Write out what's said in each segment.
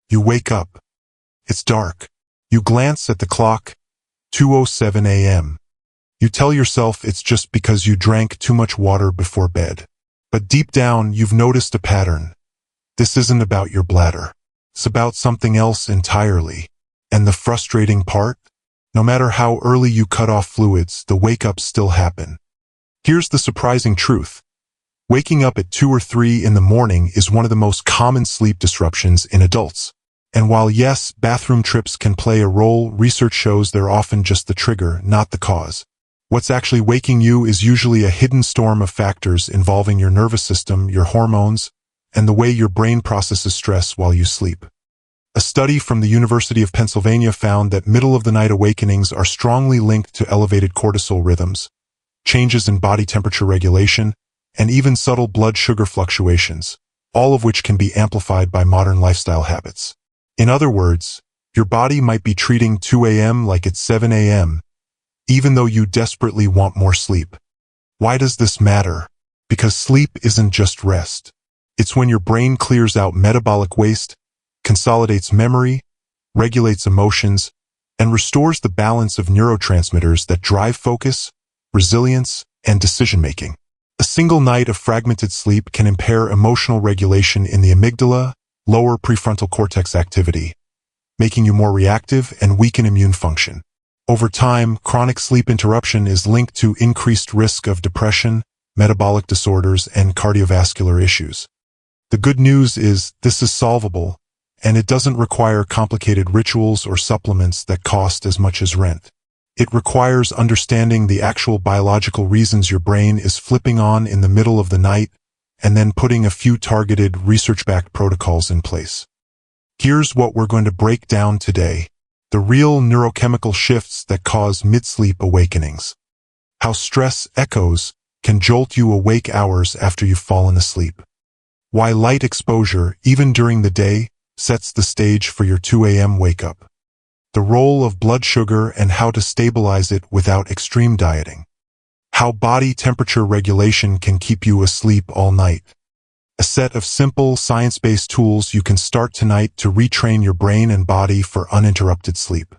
You wake up. It's dark. You glance at the clock, 2:07 a.m. You tell yourself it's just because you drank too much water before bed. But deep down, you've noticed a pattern. This isn't about your bladder. It's about something else entirely. And the frustrating part? No matter how early you cut off fluids, the wake-ups still happen. Here's the surprising truth. Waking up at 2 or 3 in the morning is one of the most common sleep disruptions in adults. And while yes, bathroom trips can play a role, research shows they're often just the trigger, not the cause. What's actually waking you is usually a hidden storm of factors involving your nervous system, your hormones, and the way your brain processes stress while you sleep. A study from the University of Pennsylvania found that middle-of-the-night awakenings are strongly linked to elevated cortisol rhythms, changes in body temperature regulation, and even subtle blood sugar fluctuations, all of which can be amplified by modern lifestyle habits. In other words, your body might be treating 2 a.m. like it's 7 a.m., even though you desperately want more sleep. Why does this matter? Because sleep isn't just rest. It's when your brain clears out metabolic waste, consolidates memory, regulates emotions, and restores the balance of neurotransmitters that drive focus, resilience, and decision-making. A single night of fragmented sleep can impair emotional regulation in the amygdala, lower prefrontal cortex activity, making you more reactive and weaken immune function. Over time, chronic sleep interruption is linked to increased risk of depression, metabolic disorders, and cardiovascular issues. The good news is this is solvable, and it doesn't require complicated rituals or supplements that cost as much as rent. It requires understanding the actual biological reasons your brain is flipping on in the middle of the night, and then putting a few targeted, research-backed protocols in place. Here's what we're going to break down today: the real neurochemical shifts that cause mid-sleep awakenings. How stress echoes can jolt you awake hours after you've fallen asleep. Why light exposure, even during the day, sets the stage for your 2 a.m. wake-up. The role of blood sugar and how to stabilize it without extreme dieting. How body temperature regulation can keep you asleep all night. A set of simple, science-based tools you can start tonight to retrain your brain and body for uninterrupted sleep.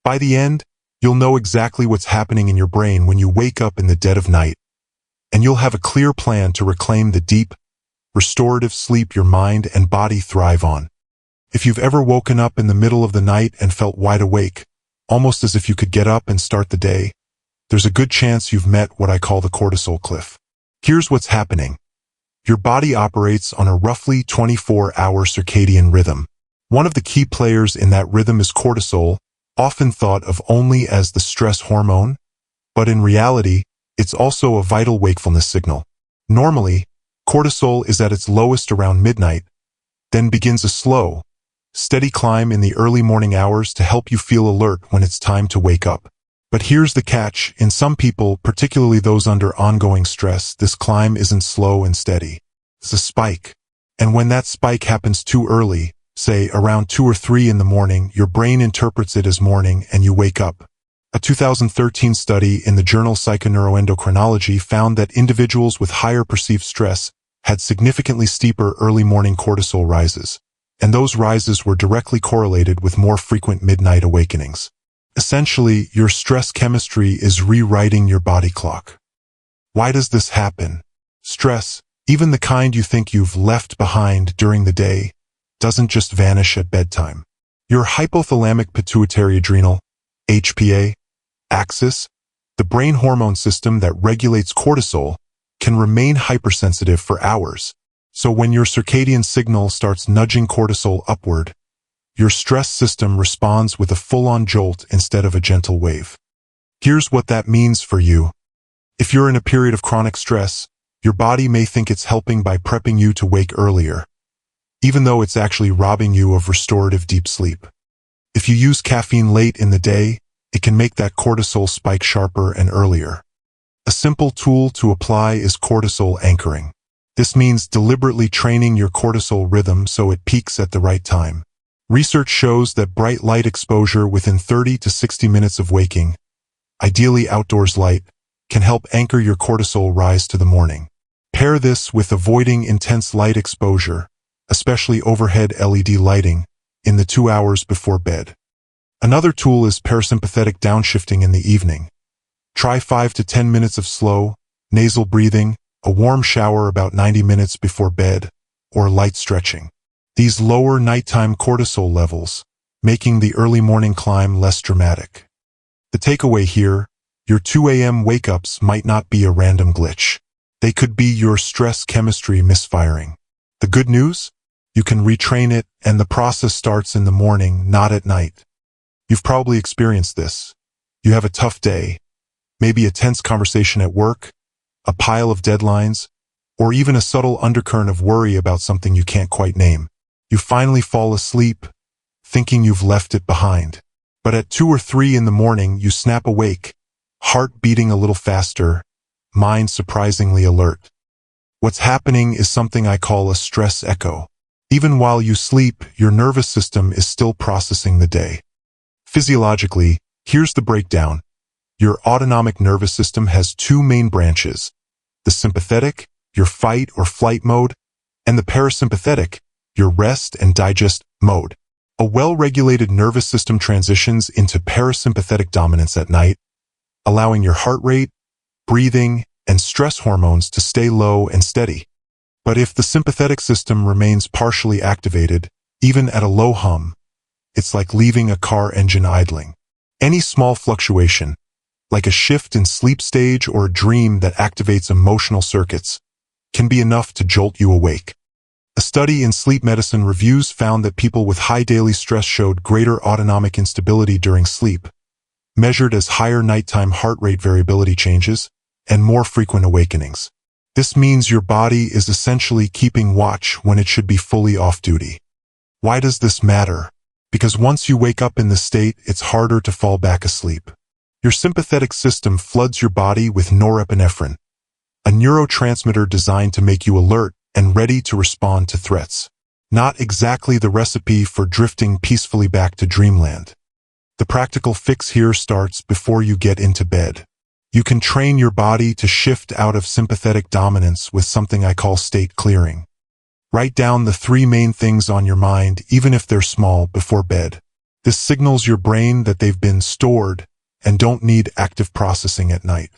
By the end, you'll know exactly what's happening in your brain when you wake up in the dead of night, and you'll have a clear plan to reclaim the deep, restorative sleep your mind and body thrive on. If you've ever woken up in the middle of the night and felt wide awake, almost as if you could get up and start the day, there's a good chance you've met what I call the cortisol cliff. Here's what's happening. Your body operates on a roughly 24-hour circadian rhythm. One of the key players in that rhythm is cortisol, often thought of only as the stress hormone, but in reality, it's also a vital wakefulness signal. Normally, cortisol is at its lowest around midnight, then begins a slow, steady climb in the early morning hours to help you feel alert when it's time to wake up. But here's the catch: in some people, particularly those under ongoing stress, this climb isn't slow and steady. It's a spike. And when that spike happens too early, say around 2 or 3 in the morning, your brain interprets it as morning and you wake up. A 2013 study in the journal Psychoneuroendocrinology found that individuals with higher perceived stress had significantly steeper early morning cortisol rises, and those rises were directly correlated with more frequent midnight awakenings. Essentially, your stress chemistry is rewriting your body clock. Why does this happen? Stress, even the kind you think you've left behind during the day, doesn't just vanish at bedtime. Your hypothalamic pituitary adrenal, HPA, axis, the brain hormone system that regulates cortisol, can remain hypersensitive for hours. So when your circadian signal starts nudging cortisol upward, your stress system responds with a full-on jolt instead of a gentle wave. Here's what that means for you. If you're in a period of chronic stress, your body may think it's helping by prepping you to wake earlier, even though it's actually robbing you of restorative deep sleep. If you use caffeine late in the day, it can make that cortisol spike sharper and earlier. A simple tool to apply is cortisol anchoring. This means deliberately training your cortisol rhythm so it peaks at the right time. Research shows that bright light exposure within 30 to 60 minutes of waking, ideally outdoors light, can help anchor your cortisol rise to the morning. Pair this with avoiding intense light exposure, especially overhead LED lighting, in the 2 hours before bed. Another tool is parasympathetic downshifting in the evening. Try 5 to 10 minutes of slow, nasal breathing, a warm shower about 90 minutes before bed, or light stretching. These lower nighttime cortisol levels, making the early morning climb less dramatic. The takeaway here, your 2 a.m. wake-ups might not be a random glitch. They could be your stress chemistry misfiring. The good news? You can retrain it, and the process starts in the morning, not at night. You've probably experienced this. You have a tough day, maybe a tense conversation at work, a pile of deadlines, or even a subtle undercurrent of worry about something you can't quite name. You finally fall asleep, thinking you've left it behind. But at 2 or 3 in the morning, you snap awake, heart beating a little faster, mind surprisingly alert. What's happening is something I call a stress echo. Even while you sleep, your nervous system is still processing the day. Physiologically, here's the breakdown. Your autonomic nervous system has 2 main branches: the sympathetic, your fight or flight mode, and the parasympathetic, your rest and digest mode. A well-regulated nervous system transitions into parasympathetic dominance at night, allowing your heart rate, breathing, and stress hormones to stay low and steady. But if the sympathetic system remains partially activated, even at a low hum, it's like leaving a car engine idling. Any small fluctuation, like a shift in sleep stage or a dream that activates emotional circuits, can be enough to jolt you awake. A study in sleep medicine reviews found that people with high daily stress showed greater autonomic instability during sleep, measured as higher nighttime heart rate variability changes, and more frequent awakenings. This means your body is essentially keeping watch when it should be fully off duty. Why does this matter? Because once you wake up in this state, it's harder to fall back asleep. Your sympathetic system floods your body with norepinephrine, a neurotransmitter designed to make you alert and ready to respond to threats. Not exactly the recipe for drifting peacefully back to dreamland. The practical fix here starts before you get into bed. You can train your body to shift out of sympathetic dominance with something I call state clearing. Write down the 3 main things on your mind, even if they're small, before bed. This signals your brain that they've been stored and don't need active processing at night.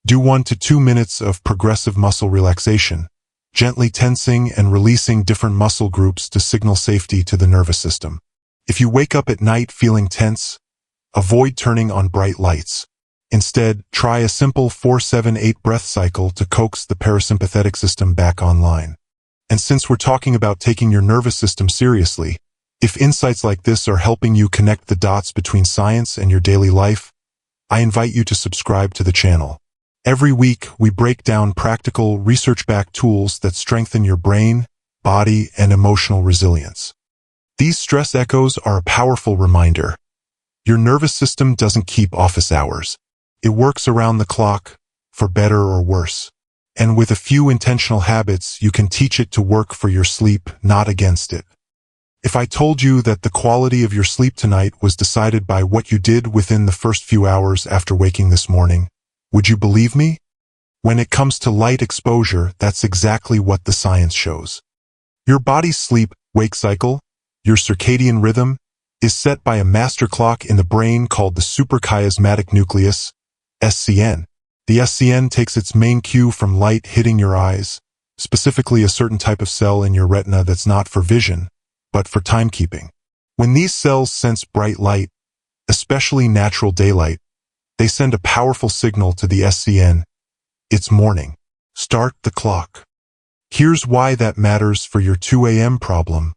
Do 1 to 2 minutes of progressive muscle relaxation, gently tensing and releasing different muscle groups to signal safety to the nervous system. If you wake up at night feeling tense, avoid turning on bright lights. Instead, try a simple 4-7-8 breath cycle to coax the parasympathetic system back online. And since we're talking about taking your nervous system seriously, if insights like this are helping you connect the dots between science and your daily life, I invite you to subscribe to the channel. Every week, we break down practical, research-backed tools that strengthen your brain, body, and emotional resilience. These stress echoes are a powerful reminder. Your nervous system doesn't keep office hours. It works around the clock, for better or worse. And with a few intentional habits, you can teach it to work for your sleep, not against it. If I told you that the quality of your sleep tonight was decided by what you did within the first few hours after waking this morning, would you believe me? When it comes to light exposure, that's exactly what the science shows. Your body's sleep-wake cycle, your circadian rhythm, is set by a master clock in the brain called the suprachiasmatic nucleus, SCN. The SCN takes its main cue from light hitting your eyes, specifically a certain type of cell in your retina that's not for vision, but for timekeeping. When these cells sense bright light, especially natural daylight, they send a powerful signal to the SCN. It's morning. Start the clock. Here's why that matters for your 2 a.m. problem.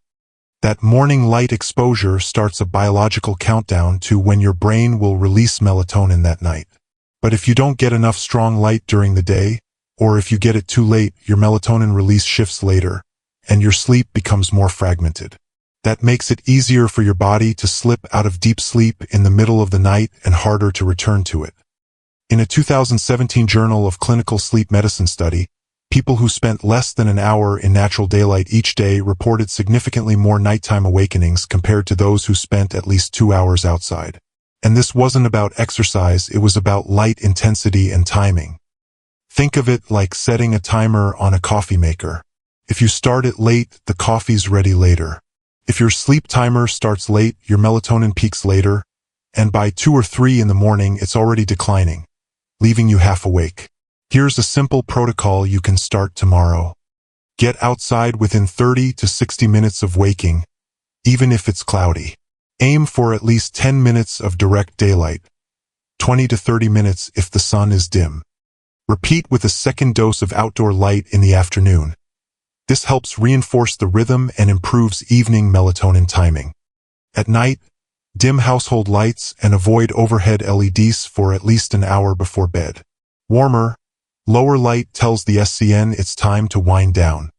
That morning light exposure starts a biological countdown to when your brain will release melatonin that night. But if you don't get enough strong light during the day, or if you get it too late, your melatonin release shifts later, and your sleep becomes more fragmented. That makes it easier for your body to slip out of deep sleep in the middle of the night and harder to return to it. In a 2017 Journal of Clinical Sleep Medicine study, people who spent less than an hour in natural daylight each day reported significantly more nighttime awakenings compared to those who spent at least 2 hours outside. And this wasn't about exercise, it was about light intensity and timing. Think of it like setting a timer on a coffee maker. If you start it late, the coffee's ready later. If your sleep timer starts late, your melatonin peaks later, and by 2 or 3 in the morning it's already declining, leaving you half awake. Here's a simple protocol you can start tomorrow. Get outside within 30 to 60 minutes of waking, even if it's cloudy. Aim for at least 10 minutes of direct daylight, 20 to 30 minutes if the sun is dim. Repeat with a second dose of outdoor light in the afternoon. This helps reinforce the rhythm and improves evening melatonin timing. At night, dim household lights and avoid overhead LEDs for at least an hour before bed. Warmer, lower light tells the SCN it's time to wind down.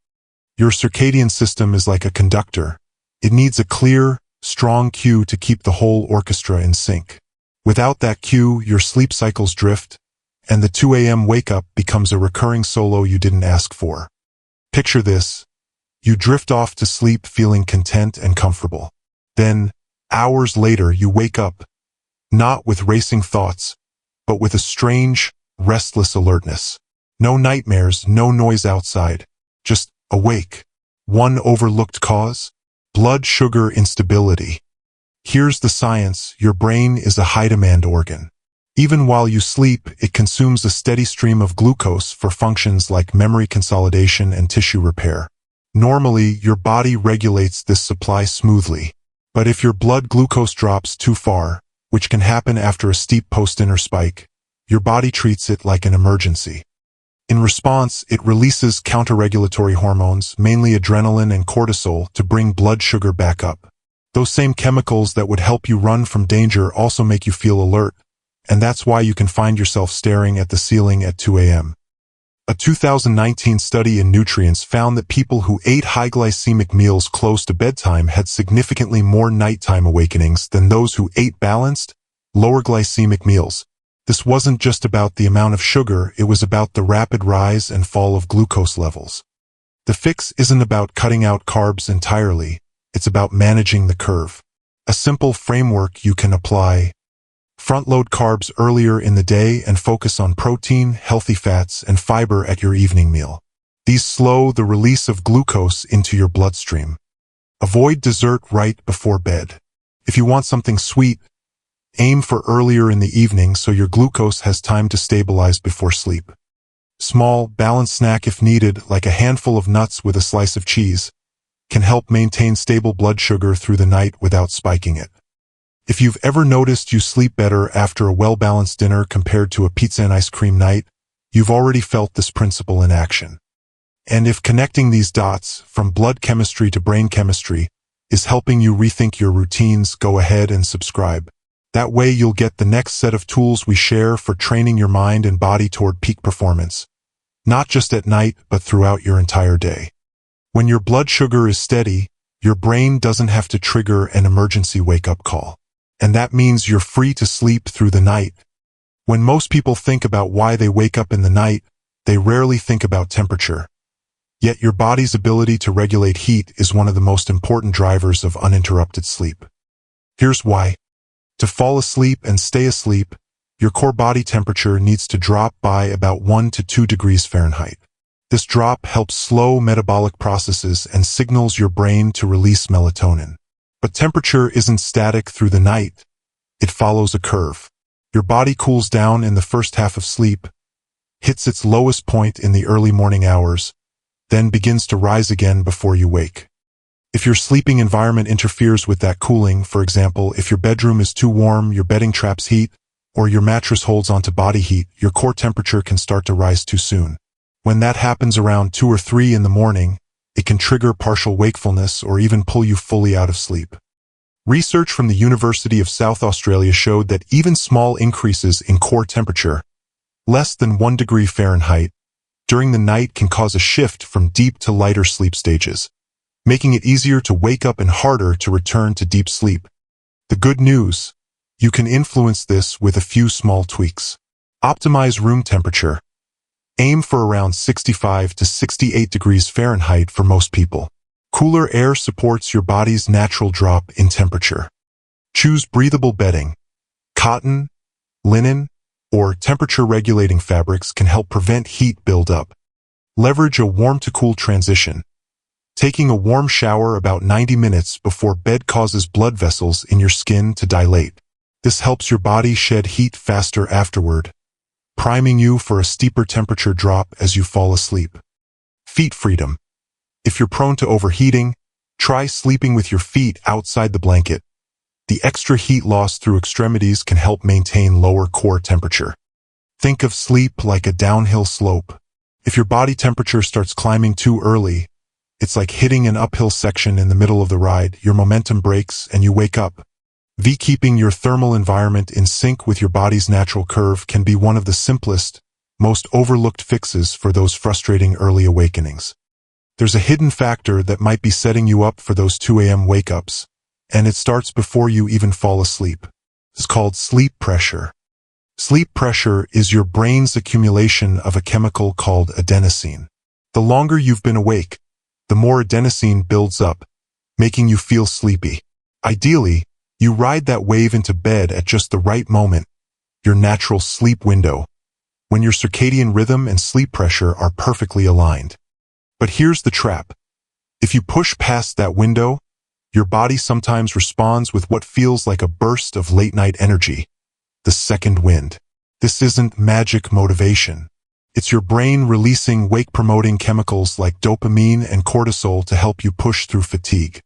Your circadian system is like a conductor. It needs a clear, strong cue to keep the whole orchestra in sync. Without that cue, your sleep cycles drift, and the 2 a.m. wake-up becomes a recurring solo you didn't ask for. Picture this. You drift off to sleep feeling content and comfortable. Then, hours later, you wake up, not with racing thoughts, but with a strange, restless alertness. No nightmares, no noise outside, just awake. One overlooked cause? Blood sugar instability. Here's the science: your brain is a high-demand organ. Even while you sleep, it consumes a steady stream of glucose for functions like memory consolidation and tissue repair. Normally, your body regulates this supply smoothly. But if your blood glucose drops too far, which can happen after a steep post-dinner spike, your body treats it like an emergency. In response, it releases counter-regulatory hormones, mainly adrenaline and cortisol, to bring blood sugar back up. Those same chemicals that would help you run from danger also make you feel alert, and that's why you can find yourself staring at the ceiling at 2 a.m. A 2019 study in Nutrients found that people who ate high-glycemic meals close to bedtime had significantly more nighttime awakenings than those who ate balanced, lower-glycemic meals. This wasn't just about the amount of sugar, it was about the rapid rise and fall of glucose levels. The fix isn't about cutting out carbs entirely, it's about managing the curve. A simple framework you can apply. Front-load carbs earlier in the day and focus on protein, healthy fats, and fiber at your evening meal. These slow the release of glucose into your bloodstream. Avoid dessert right before bed. If you want something sweet, aim for earlier in the evening so your glucose has time to stabilize before sleep. Small, balanced snack if needed, like a handful of nuts with a slice of cheese, can help maintain stable blood sugar through the night without spiking it. If you've ever noticed you sleep better after a well-balanced dinner compared to a pizza and ice cream night, you've already felt this principle in action. And if connecting these dots, from blood chemistry to brain chemistry, is helping you rethink your routines, go ahead and subscribe. That way you'll get the next set of tools we share for training your mind and body toward peak performance. Not just at night, but throughout your entire day. When your blood sugar is steady, your brain doesn't have to trigger an emergency wake-up call. And that means you're free to sleep through the night. When most people think about why they wake up in the night, they rarely think about temperature. Yet your body's ability to regulate heat is one of the most important drivers of uninterrupted sleep. Here's why. To fall asleep and stay asleep, your core body temperature needs to drop by about 1 to 2 degrees Fahrenheit. This drop helps slow metabolic processes and signals your brain to release melatonin. But temperature isn't static through the night. It follows a curve. Your body cools down in the first half of sleep, hits its lowest point in the early morning hours, then begins to rise again before you wake. If your sleeping environment interferes with that cooling, for example, if your bedroom is too warm, your bedding traps heat, or your mattress holds onto body heat, your core temperature can start to rise too soon. When that happens around 2 or 3 in the morning, it can trigger partial wakefulness or even pull you fully out of sleep. Research from the University of South Australia showed that even small increases in core temperature, less than 1 degree Fahrenheit, during the night can cause a shift from deep to lighter sleep stages, making it easier to wake up and harder to return to deep sleep. The good news: you can influence this with a few small tweaks. Optimize room temperature. Aim for around 65 to 68 degrees Fahrenheit for most people. Cooler air supports your body's natural drop in temperature. Choose breathable bedding. Cotton, linen, or temperature-regulating fabrics can help prevent heat buildup. Leverage a warm-to-cool transition. Taking a warm shower about 90 minutes before bed causes blood vessels in your skin to dilate. This helps your body shed heat faster afterward, priming you for a steeper temperature drop as you fall asleep. Feet freedom. If you're prone to overheating, try sleeping with your feet outside the blanket. The extra heat loss through extremities can help maintain lower core temperature. Think of sleep like a downhill slope. If your body temperature starts climbing too early, it's like hitting an uphill section in the middle of the ride. Your momentum breaks and you wake up. Keeping your thermal environment in sync with your body's natural curve can be one of the simplest, most overlooked fixes for those frustrating early awakenings. There's a hidden factor that might be setting you up for those 2 a.m. wake-ups, and it starts before you even fall asleep. It's called sleep pressure. Sleep pressure is your brain's accumulation of a chemical called adenosine. The longer you've been awake, the more adenosine builds up, making you feel sleepy. Ideally, you ride that wave into bed at just the right moment, your natural sleep window, when your circadian rhythm and sleep pressure are perfectly aligned. But here's the trap. If you push past that window, your body sometimes responds with what feels like a burst of late-night energy, the second wind. This isn't magic motivation. It's your brain releasing wake-promoting chemicals like dopamine and cortisol to help you push through fatigue.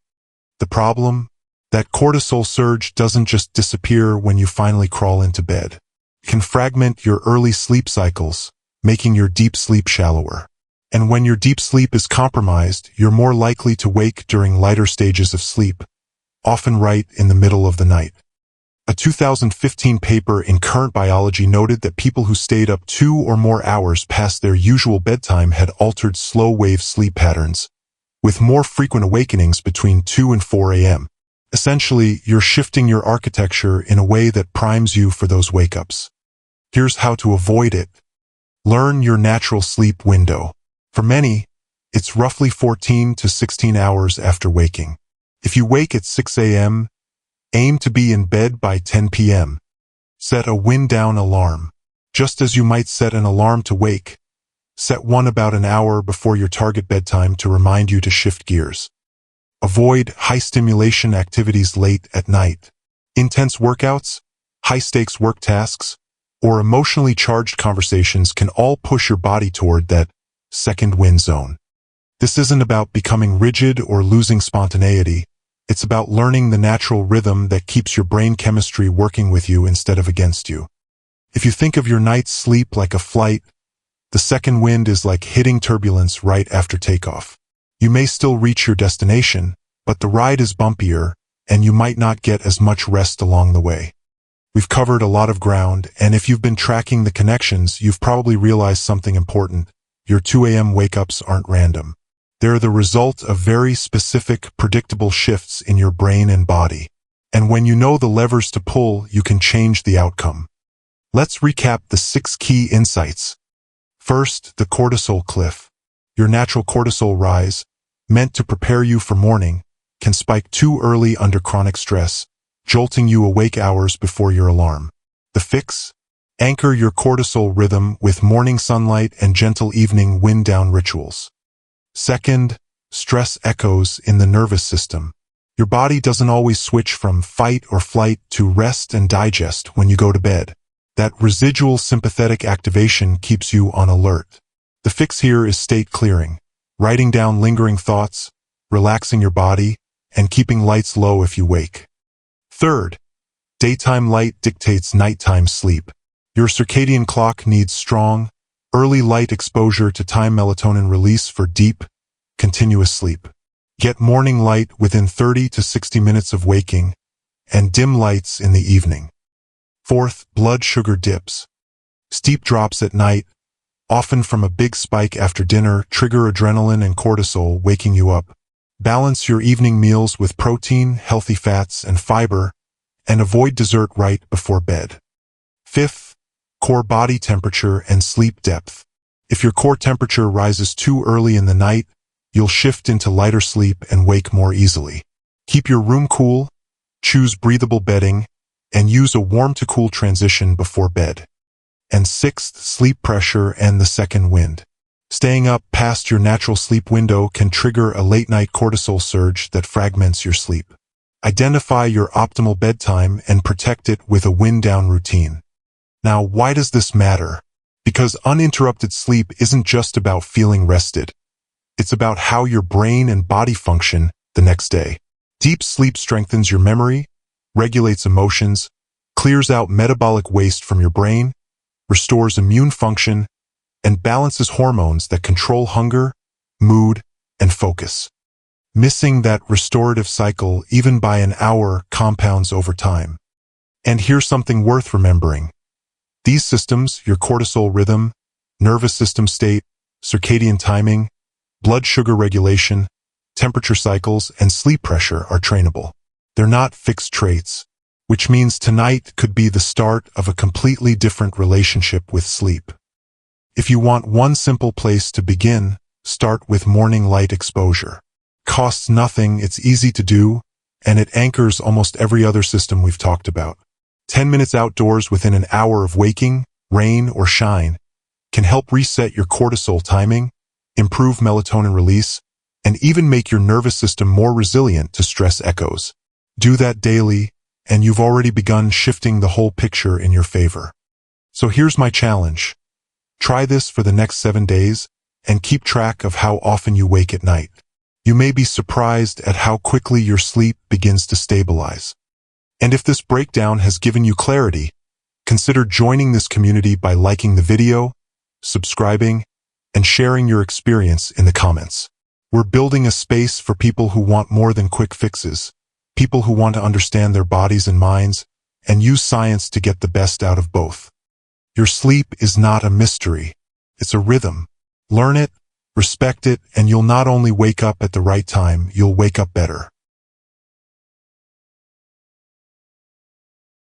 The problem? That cortisol surge doesn't just disappear when you finally crawl into bed. It can fragment your early sleep cycles, making your deep sleep shallower. And when your deep sleep is compromised, you're more likely to wake during lighter stages of sleep, often right in the middle of the night. A 2015 paper in Current Biology noted that people who stayed up 2 or more hours past their usual bedtime had altered slow-wave sleep patterns, with more frequent awakenings between 2 and 4 a.m. Essentially, you're shifting your architecture in a way that primes you for those wake-ups. Here's how to avoid it. Learn your natural sleep window. For many, it's roughly 14 to 16 hours after waking. If you wake at 6 a.m., aim to be in bed by 10 p.m. Set a wind-down alarm. Just as you might set an alarm to wake, set one about an hour before your target bedtime to remind you to shift gears. Avoid high-stimulation activities late at night. Intense workouts, high-stakes work tasks, or emotionally charged conversations can all push your body toward that second wind zone. This isn't about becoming rigid or losing spontaneity. It's about learning the natural rhythm that keeps your brain chemistry working with you instead of against you. If you think of your night's sleep like a flight, the second wind is like hitting turbulence right after takeoff. You may still reach your destination, but the ride is bumpier, and you might not get as much rest along the way. We've covered a lot of ground, and if you've been tracking the connections, you've probably realized something important. Your 2 a.m. wake-ups aren't random. They're the result of very specific, predictable shifts in your brain and body. And when you know the levers to pull, you can change the outcome. Let's recap the 6 key insights. First, the cortisol cliff. Your natural cortisol rise, meant to prepare you for morning, can spike too early under chronic stress, jolting you awake hours before your alarm. The fix? Anchor your cortisol rhythm with morning sunlight and gentle evening wind-down rituals. Second, stress echoes in the nervous system. Your body doesn't always switch from fight or flight to rest and digest when you go to bed. That residual sympathetic activation keeps you on alert. The fix here is state clearing, writing down lingering thoughts, relaxing your body, and keeping lights low if you wake. Third, daytime light dictates nighttime sleep. Your circadian clock needs strong, early light exposure to time melatonin release for deep, continuous sleep. Get morning light within 30 to 60 minutes of waking, and dim lights in the evening. Fourth, blood sugar dips. Steep drops at night, often from a big spike after dinner, trigger adrenaline and cortisol, waking you up. Balance your evening meals with protein, healthy fats, and fiber, and avoid dessert right before bed. Fifth, core body temperature and sleep depth. If your core temperature rises too early in the night, you'll shift into lighter sleep and wake more easily. Keep your room cool, choose breathable bedding, and use a warm-to-cool transition before bed. And sixth, sleep pressure and the second wind. Staying up past your natural sleep window can trigger a late-night cortisol surge that fragments your sleep. Identify your optimal bedtime and protect it with a wind-down routine. Now, why does this matter? Because uninterrupted sleep isn't just about feeling rested. It's about how your brain and body function the next day. Deep sleep strengthens your memory, regulates emotions, clears out metabolic waste from your brain, restores immune function, and balances hormones that control hunger, mood, and focus. Missing that restorative cycle even by an hour compounds over time. And here's something worth remembering. These systems, your cortisol rhythm, nervous system state, circadian timing, blood sugar regulation, temperature cycles, and sleep pressure are trainable. They're not fixed traits, which means tonight could be the start of a completely different relationship with sleep. If you want one simple place to begin, start with morning light exposure. Costs nothing, it's easy to do, and it anchors almost every other system we've talked about. 10 minutes outdoors within an hour of waking, rain or shine, can help reset your cortisol timing, improve melatonin release, and even make your nervous system more resilient to stress echoes. Do that daily, and you've already begun shifting the whole picture in your favor. So here's my challenge. Try this for the next 7 days, and keep track of how often you wake at night. You may be surprised at how quickly your sleep begins to stabilize. And if this breakdown has given you clarity, consider joining this community by liking the video, subscribing, and sharing your experience in the comments. We're building a space for people who want more than quick fixes, people who want to understand their bodies and minds, and use science to get the best out of both. Your sleep is not a mystery. It's a rhythm. Learn it, respect it, and you'll not only wake up at the right time, you'll wake up better.